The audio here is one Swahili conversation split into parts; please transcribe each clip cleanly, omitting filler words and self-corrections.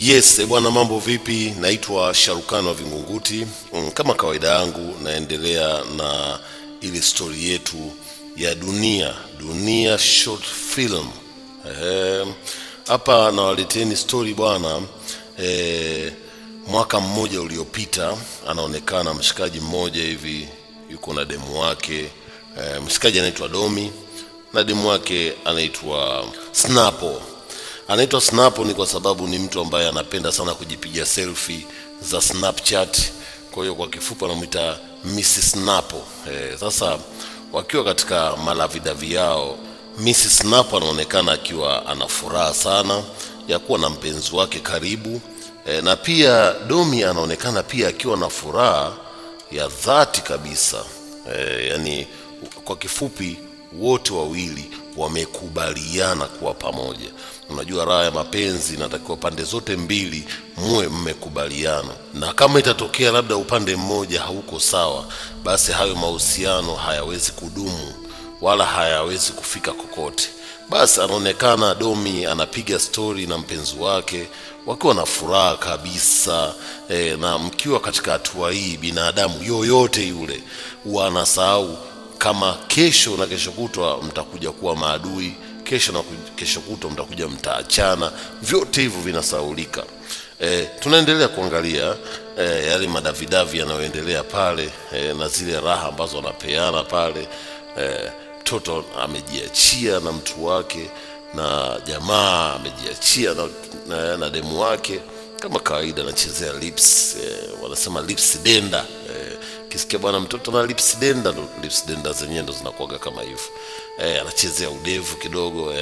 Yes, bwana mambo vipi? Naitwa Sharukano wa Vingunguti. Kama kawaida yangu naendelea na ile story yetu ya Dunia short film. Hapa nawaleteni story bwana. Mwaka mmoja uliopita anaonekana mshikaji mmoja hivi yuko na demu wake. Mshikaji anaitwa Domi na demu wake anaitwa Snapo. Anaitwa Snapo ni kwa sababu ni mtu ambaye anapenda sana kujipiga selfie za Snapchat. Kwa hiyo kwa kifupi anamuita Miss Snapo. Sasa wakiwa katika malavidavi yao, Miss Snapo anaonekana akiwa ana furaha sana ya kuwa na mpenzi wake karibu. Na pia Domi anaonekana pia akiwa na furaha ya dhati kabisa. Yani kwa kifupi wote wawili wamekubaliana kuwa pamoja. Unajua raha ya mapenzi inatakiwa pande zote mbili muwe mmekubaliana. Na kama itatokea labda upande mmoja hauko sawa, basi hayo mahusiano hayawezi kudumu wala hayawezi kufika kokote. Basi anaonekana Domi anapiga story na mpenzi wake wakiwa na furaha kabisa. Na mkiwa katika hatua hii, binadamu yoyote yule wanasahau kama kesho na kesho kutwa mtakuja kuwa maadui, kesho na kesho kutwa mtakuja mtaachana. Vyote hivyo vinasahaulika. Tunaendelea kuangalia yale madavidavi yanayoendelea pale, na zile raha ambazo wanapeana pale. Mtoto amejiachia na mtu wake, na jamaa amejiachia na demu wake. Kama kawaida anachezea lips, wanasema lips denda. Kisikia bwana mtoto na lips denda zenyewe ndo zinakuaga kama hivyo. Anachezea udevu kidogo,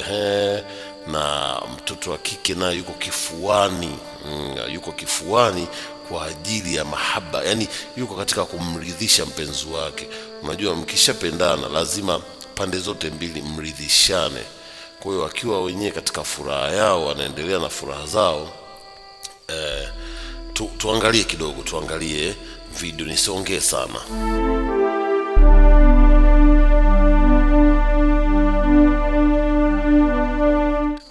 na mtoto wa kike na yuko kifuani kwa ajili ya mahaba. Yani yuko katika kumridhisha mpenzi wake. Unajua mkishapendana lazima pande zote mbili mridhishane. Kwa hiyo wakiwa wenyewe katika furaha yao wanaendelea na furaha zao. Tuangalie kidogo, tuangalie video, nisiongee sana.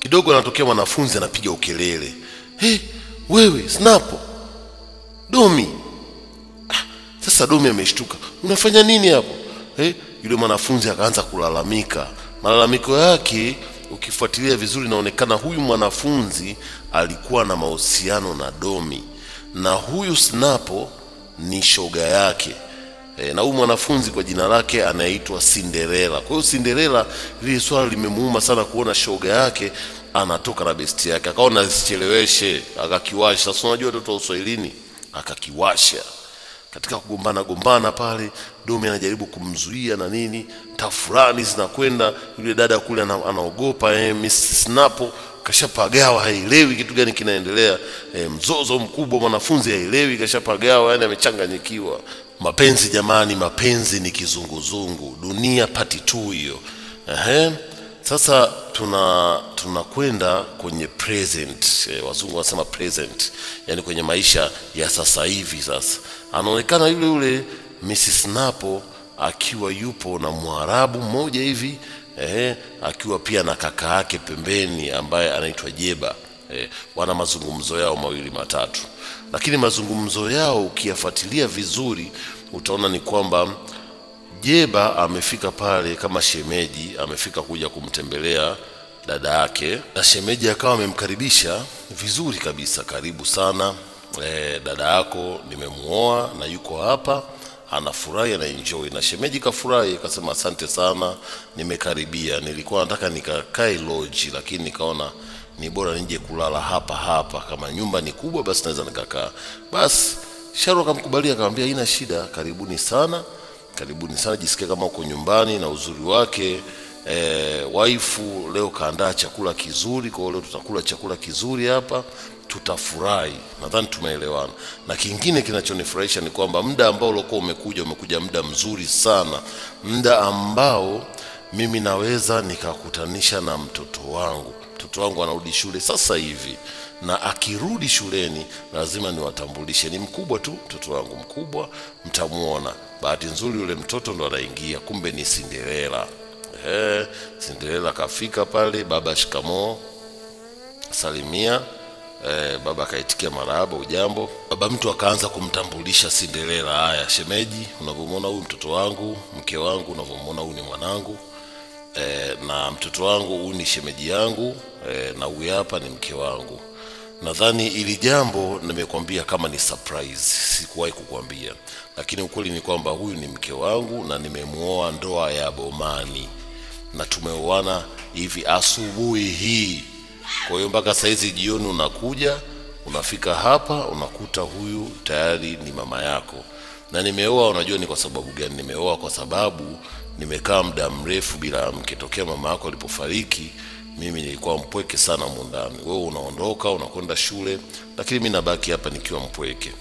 Kidogo anatokea mwanafunzi anapiga ukelele. Wewe Snapo, Domi. Sasa Domi ameshtuka. Unafanya nini hapo? Yule mwanafunzi akaanza kulalamika. Malalamiko yake ukifuatilia vizuri inaonekana huyu mwanafunzi alikuwa na mahusiano na Domi, na huyu Snapo ni shoga yake. Na huyu mwanafunzi kwa jina lake anaitwa Cinderella. Kwa hiyo Cinderella ile swala limemuuma sana kuona shoga yake anatoka na besti yake. Akaona asicheleweshe, akakiwasha. Sasa unajua watoto wa Uswahilini, akakiwasha. Katika kugombana pale, Domi anajaribu kumzuia na nini, tafurani zinakwenda. Yule dada kule anaogopa. Miss Snapo kashapagawa, haelewi kitu gani kinaendelea. Mzozo mkubwa, mwanafunzi haelewi, kashapagawa, yani amechanganyikiwa. Mapenzi jamani, mapenzi ni kizunguzungu. Dunia part 2 hiyo. Sasa tunakwenda kwenye present. Wazungu wanasema present, yani kwenye maisha ya sasa hivi. Sasa anaonekana yule Mrs. Snapo akiwa yupo na Mwarabu mmoja hivi, akiwa pia na kaka yake pembeni ambaye anaitwa Jeba. Wana mazungumzo yao mawili matatu, lakini mazungumzo yao ukiyafuatilia vizuri utaona ni kwamba Jeba amefika pale kama shemeji, amefika kuja kumtembelea dada yake, na shemeji akawa amemkaribisha vizuri kabisa. Karibu sana, dada yako nimemuoa na yuko hapa, anafurahi na enjoy. Na shemeji kafurahi, akasema asante sana, nimekaribia. Nilikuwa nataka nikakae lodge, lakini nikaona ni bora nije kulala hapa. Kama nyumba ni kubwa basi naweza nikakaa. Basi Sharu akamkubalia, akamwambia haina shida, karibuni sana, jisikie kama uko nyumbani. Na uzuri wake waifu leo kaandaa chakula kizuri, kwa leo tutakula chakula kizuri hapa, tutafurahi. Nadhani tumeelewana. Na kingine kinachonifurahisha ni kwamba muda ambao ulikuwa umekuja muda mzuri sana, muda ambao mimi naweza nikakutanisha na mtoto wangu. Mtoto wangu anarudi shule sasa hivi, na akirudi shuleni lazima niwatambulishe. Ni mkubwa tu, mtoto wangu mkubwa, mtamuona. Bahati nzuri yule mtoto ndo anaingia, kumbe ni Cinderella. Cinderella kafika pale, baba shikamoo, salimia. Baba akaitikia marahaba, ujambo. Baba mtu akaanza kumtambulisha Cinderella. Haya shemeji, unavyomuona huyu mtoto wangu, mke wangu, unavyomuona huyu ni mwanangu, na mtoto wangu huyu ni shemeji yangu, na huyu hapa ni mke wangu. Nadhani ili jambo nimekwambia kama ni surprise, sikuwahi kukwambia, lakini ukweli ni kwamba huyu ni mke wangu na nimemuoa ndoa ya bomani, na tumeoana hivi asubuhi hii. Kwa hiyo mpaka saizi jioni unakuja, unafika hapa unakuta huyu tayari ni mama yako. Na nimeoa, unajua ni kwa sababu gani nimeoa? Kwa sababu nimekaa muda mrefu bila mke. Tokea mama yako alipofariki mimi nilikuwa mpweke sana mundani. Wewe unaondoka unakwenda shule, lakini mimi nabaki hapa nikiwa mpweke.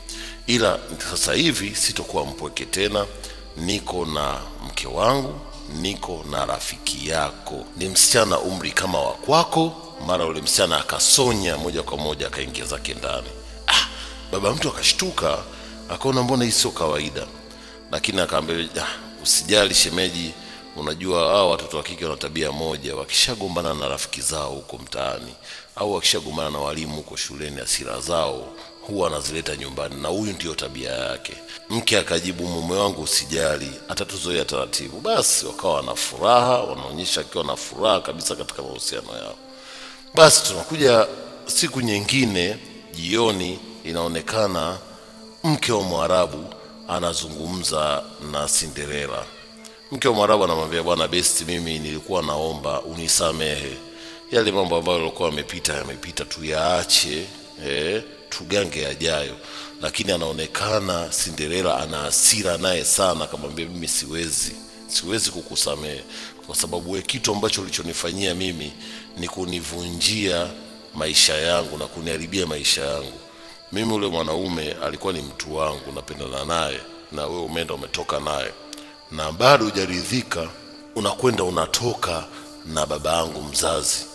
Ila sasa hivi sitokuwa mpweke tena, niko na mke wangu, niko na rafiki yako. Ni msichana umri kama wa kwako. Mara ule msichana akasonya moja kwa moja akaingia zake ndani. Baba mtu akashtuka, akaona mbona hii sio kawaida. Lakini akaambia, usijali shemeji, unajua hao watoto wa kike wana tabia moja, wakishagombana na rafiki zao huko mtaani au wakishagombana na walimu huko shuleni, hasira zao huwa anazileta nyumbani, na huyu ndio tabia yake. Mke akajibu, mume wangu usijali, atatuzoea taratibu. Basi wakawa na furaha, wanaonyesha akiwa na furaha kabisa katika mahusiano yao. Basi tunakuja siku nyingine jioni, inaonekana mke wa Mwarabu anazungumza na Cinderella. Mke wa Mwarabu anamwambia, bwana besti, mimi nilikuwa naomba unisamehe, yale mambo ambayo yalikuwa yamepita tuyaache, tugange yajayo. Lakini anaonekana Cinderella ana hasira naye sana, akamwambia, mimi siwezi kukusamehe kwa sababu wewe kitu ambacho ulichonifanyia mimi ni kunivunjia maisha yangu na kuniharibia maisha yangu. Mimi ule mwanaume alikuwa ni mtu wangu, napendana naye, na wewe umeenda umetoka naye na bado hujaridhika, unakwenda unatoka na baba yangu mzazi.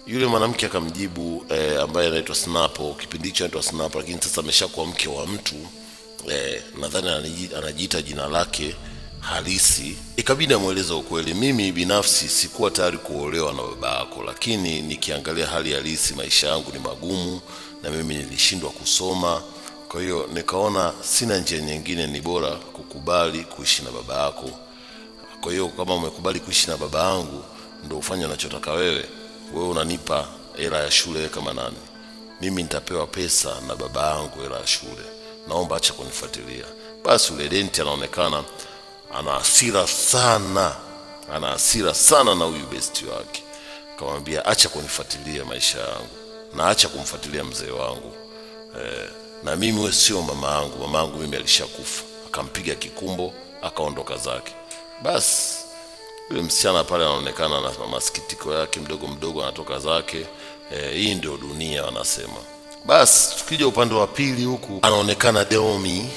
Yule mwanamke akamjibu, ambaye anaitwa Snapo, kipindi hicho anaitwa Snapo, lakini sasa ameshakuwa mke wa mtu, nadhani anajiita jina lake halisi. Ikabidi amueleze ukweli, mimi binafsi sikuwa tayari kuolewa na baba yako, lakini nikiangalia hali halisi maisha yangu ni magumu na mimi nilishindwa kusoma. Kwa hiyo nikaona sina njia nyingine, ni bora kukubali kuishi na baba yako. Kwa hiyo kama umekubali kuishi na baba yangu, ndio ufanye unachotaka wewe. Wewe unanipa hela ya shule kama nani? Mimi nitapewa pesa na baba yangu hela ya shule. Naomba acha kunifuatilia. Basi ule denti anaonekana ana hasira sana na huyu besti wake. Akamwambia, acha kunifuatilia maisha yangu na acha kumfuatilia mzee wangu. Na mimi wewe sio mama yangu mimi alishakufa. Akampiga kikumbo, akaondoka zake. Basi yule msichana pale anaonekana na masikitiko yake mdogo anatoka zake. Hii ndio dunia wanasema. Basi tukija upande wa pili huku, anaonekana Domi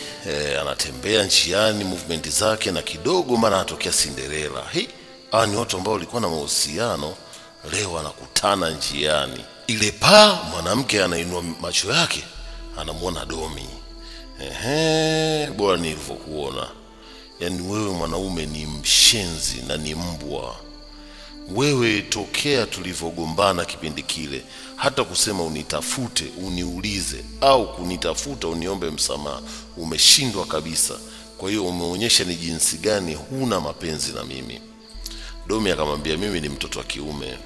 anatembea njiani, movement zake, na kidogo mara anatokea Cinderella. Ni watu ambao walikuwa na mahusiano, leo anakutana njiani. Ile mwanamke anainua macho yake, anamuona Domi. Bora nilivyokuona. Yaani wewe mwanaume ni mshenzi na ni mbwa. Wewe tokea tulivyogombana kipindi kile, hata kusema unitafute, uniulize, au kunitafuta uniombe msamaha, umeshindwa kabisa. Kwa hiyo umeonyesha ni jinsi gani huna mapenzi na mimi. Domi akamwambia, mimi ni mtoto wa kiume,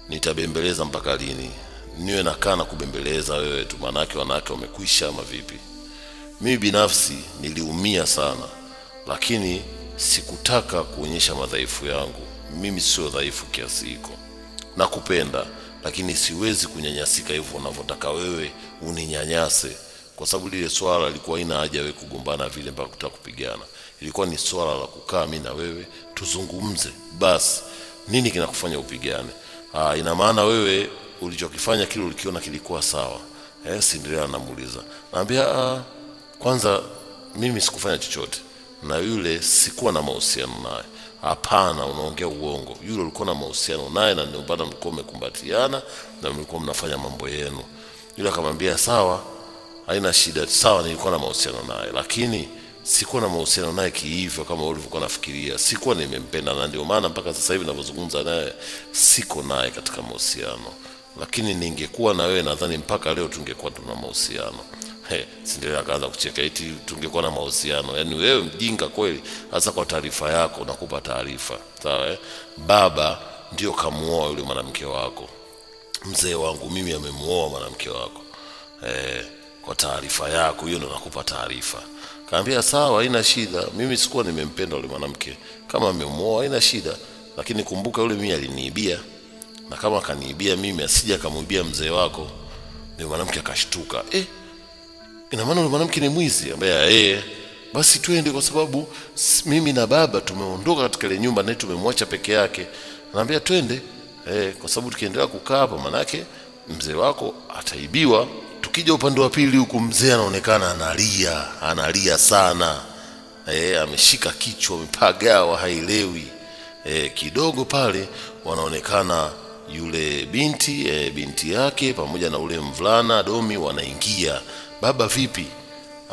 nitabembeleza mpaka lini? Niwe nakaa na kubembeleza wewe tu, manake wanawake wamekwisha ama vipi? Mimi binafsi niliumia sana, lakini sikutaka kuonyesha madhaifu yangu. Mimi sio dhaifu kiasi hiko. Nakupenda, lakini siwezi kunyanyasika hivyo unavyotaka wewe uninyanyase, kwa sababu lile swala lilikuwa haina haja wewe kugombana vile mpaka kutaka kupigana. Ilikuwa ni swala la kukaa mimi na wewe tuzungumze. Basi nini kinakufanya upigane? Ina maana wewe ulichokifanya kile ulikiona kilikuwa sawa. Cinderella anamuuliza. Naambia, kwanza mimi sikufanya chochote na yule, sikuwa na mahusiano naye. Hapana, unaongea uongo. Yule ulikuwa na mahusiano naye, na ndio baada mlikuwa mmekumbatiana na mlikuwa mnafanya mambo yenu. Yule akamwambia, sawa, haina shida, sawa, nilikuwa na mahusiano naye, lakini sikuwa na mahusiano naye kihivyo kama ulivyokuwa nafikiria. Sikuwa nimempenda, na ndio maana mpaka sasa hivi ninapozungumza naye siko naye katika mahusiano. lakini ningekuwa na wewe nadhani mpaka leo tungekuwa tuna mahusiano. Cinderella akaanza kucheka, eti tungekuwa na mahusiano. Yaani wewe mjinga kweli. Hasa kwa taarifa yako nakupa taarifa. Sawa Baba ndio kamuoa yule mwanamke wako. Mzee wangu mimi amemuoa mwanamke wako. Kwa taarifa yako hiyo ndo nakupa taarifa. Kaambia sawa, haina shida. Mimi sikuwa nimempenda yule mwanamke. Kama amemuoa haina shida. Lakini kumbuka yule mimi aliniibia. Na kama akaniibia mimi asije akamuibia mzee wako. Yule mwanamke akashtuka. Ina maana yule mwanamke ni mwizi? Ambaye basi twende kwa sababu mimi na baba tumeondoka katika ile nyumba na tumemwacha peke yake. Anambia twende. Kwa sababu tukiendelea kukaa hapa manake mzee wako ataibiwa. Tukija upande wa pili huku mzee anaonekana analia sana. Ameshika kichwa, amepagawa, haielewi. Kidogo pale wanaonekana yule binti yake pamoja na ule mvulana Domi wanaingia. Baba vipi?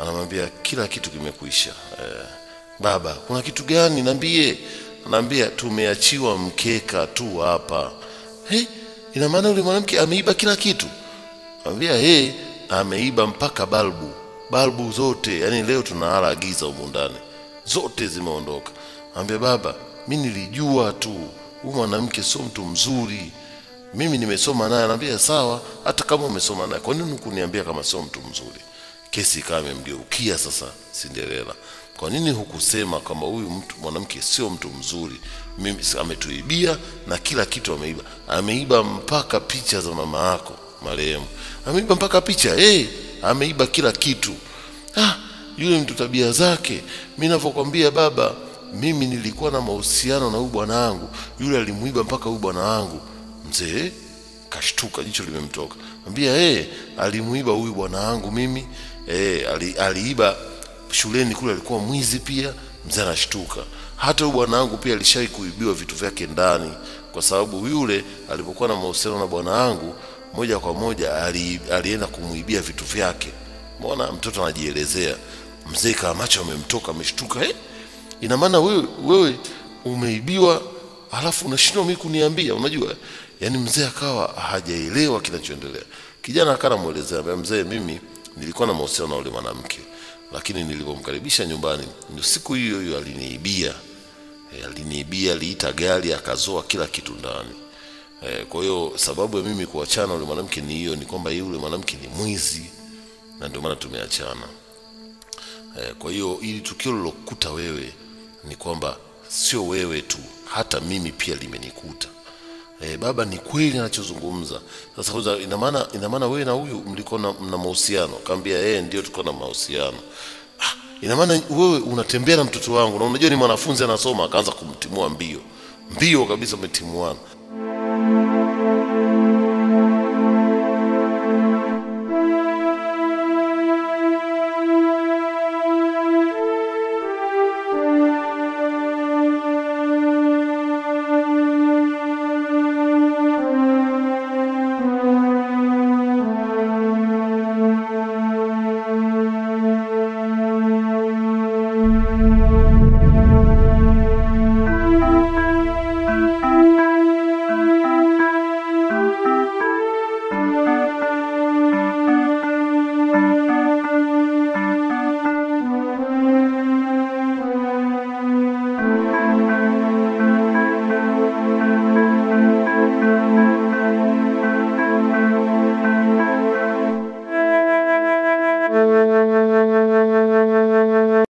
Anamwambia kila kitu kimekuisha. Baba kuna kitu gani niambie? Anambia tumeachiwa mkeka tu hapa. Ina maana yule mwanamke ameiba kila kitu? Anambia ameiba mpaka balbu zote. Yani leo tunalala giza huko ndani. Zote zimeondoka. Anambia baba mimi nilijua tu huyu mwanamke sio mtu mzuri. Mimi nimesoma naye. Anambia sawa, hata kama umesoma naye kwa nini hukuniambia kama sio mtu mzuri? Kesi kama imemgeukia sasa Cinderella. Kwa nini hukusema kama huyu mwanamke sio mtu mzuri? Mimi ametuibia na kila kitu ameiba. Ameiba mpaka picha za mama yako marehemu. Ameiba mpaka picha. Ameiba kila kitu. Yule mtu tabia zake. Mimi ninavyokuambia baba, mimi nilikuwa na mahusiano na huyu bwana wangu. Yule alimuiba mpaka huyu bwana wangu. Mzee kashtuka, jicho limemtoka. Anambia alimuiba huyu bwana wangu mimi. Aliiba shuleni kule, alikuwa mwizi pia. Mzee anashtuka. Hata huyu bwana wangu pia alishawahi kuibiwa vitu vyake ndani, kwa sababu yule alipokuwa na mahusiano na bwana wangu moja kwa moja alienda kumuibia vitu vyake. Umeona mtoto anajielezea. Mzee kama macho amemtoka, ameshtuka. Ina maana wewe umeibiwa alafu unashindwa mimi kuniambia? Unajua yani mzee akawa hajaelewa kinachoendelea. Kijana akanamuelezea, mzee mimi nilikuwa na mahusiano na yule mwanamke, lakini nilipomkaribisha nyumbani siku hiyo aliniibia. Aliita gari akazoa kila kitu ndani. Kwa hiyo sababu ya mimi kuachana yule mwanamke ni hiyo, ni kwamba yule mwanamke ni mwizi na ndio maana tumeachana. Kwa hiyo ili tukio lilokuta wewe ni kwamba sio wewe tu, hata mimi pia limenikuta. Baba ni kweli anachozungumza. Sasa ina maana wewe na huyu mlikuwa na mahusiano? Kaambia ndio tulikuwa na mahusiano. Ina maana wewe unatembea na mtoto wangu na unajua ni mwanafunzi anasoma? Akaanza kumtimua mbio kabisa, umetimuana.